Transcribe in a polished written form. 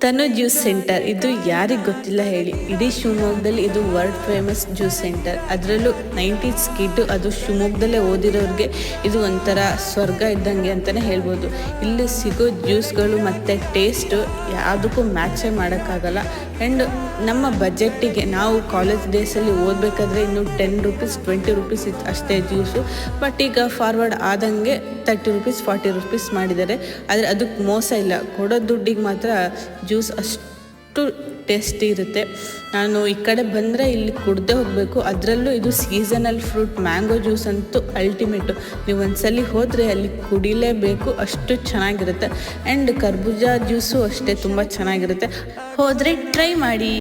ತನು juice centre ಇದು ಯಾರಿಗೆ ಗೊತ್ತಿಲ್ಲ ಹೇಳಿ. ಇಡೀ ಶಿವಮೊಗ್ಗದಲ್ಲಿ ಇದು ವರ್ಲ್ಡ್ ಫೇಮಸ್ ಜ್ಯೂಸ್ ಸೆಂಟರ್. ಅದರಲ್ಲೂ 90s ಕಿಡ್, ಅದು ಶಿವಮೊಗ್ಗದಲ್ಲೇ ಓದಿರೋರಿಗೆ ಇದು ಒಂಥರ ಸ್ವರ್ಗ ಇದ್ದಂಗೆ ಅಂತಲೇ ಹೇಳ್ಬೋದು. ಇಲ್ಲಿ ಸಿಗೋ ಜ್ಯೂಸ್ಗಳು ಮತ್ತು ಟೇಸ್ಟು ಯಾವುದಕ್ಕೂ ಮ್ಯಾಚೇ ಮಾಡೋಕ್ಕಾಗಲ್ಲ. ಆ್ಯಂಡ್ ನಮ್ಮ ಬಜೆಟ್ಟಿಗೆ, ನಾವು ಕಾಲೇಜ್ ಡೇಸಲ್ಲಿ ಓದಬೇಕಾದ್ರೆ ಇನ್ನು 10 ರೂಪೀಸ್ 20 ರೂಪೀಸ್ ಇತ್ತು ಅಷ್ಟೇ ಜ್ಯೂಸು. ಬಟ್ ಈಗ ಫಾರ್ವರ್ಡ್ ಆದಂಗೆ 30 ರೂಪೀಸ್ 40 ರೂಪೀಸ್ ಮಾಡಿದ್ದಾರೆ. ಆದರೆ ಅದಕ್ಕೆ ಮೋಸ ಇಲ್ಲ, ಕೊಡೋ ದುಡ್ಡಿಗೆ ಮಾತ್ರ ಜ್ಯೂಸ್ ಅಷ್ಟು ಟೇಸ್ಟಿ ಇರುತ್ತೆ. ನಾನು ಈ ಕಡೆ ಬಂದರೆ ಇಲ್ಲಿ ಕುಡ್ದೇ ಹೋಗಬೇಕು. ಅದರಲ್ಲೂ ಇದು ಸೀಸನಲ್ ಫ್ರೂಟ್ ಮ್ಯಾಂಗೋ ಜ್ಯೂಸ್ ಅಂತೂ ಅಲ್ಟಿಮೇಟು. ನೀವು ಒಂದ್ಸಲಿ ಹೋದರೆ ಅಲ್ಲಿ ಕುಡಿಲೇಬೇಕು, ಅಷ್ಟು ಚೆನ್ನಾಗಿರುತ್ತೆ. ಆ್ಯಂಡ್ ಕರ್ಬೂಜ ಜ್ಯೂಸು ಅಷ್ಟೇ ತುಂಬ ಚೆನ್ನಾಗಿರುತ್ತೆ. ಹೋದರೆ ಟ್ರೈ ಮಾಡಿ.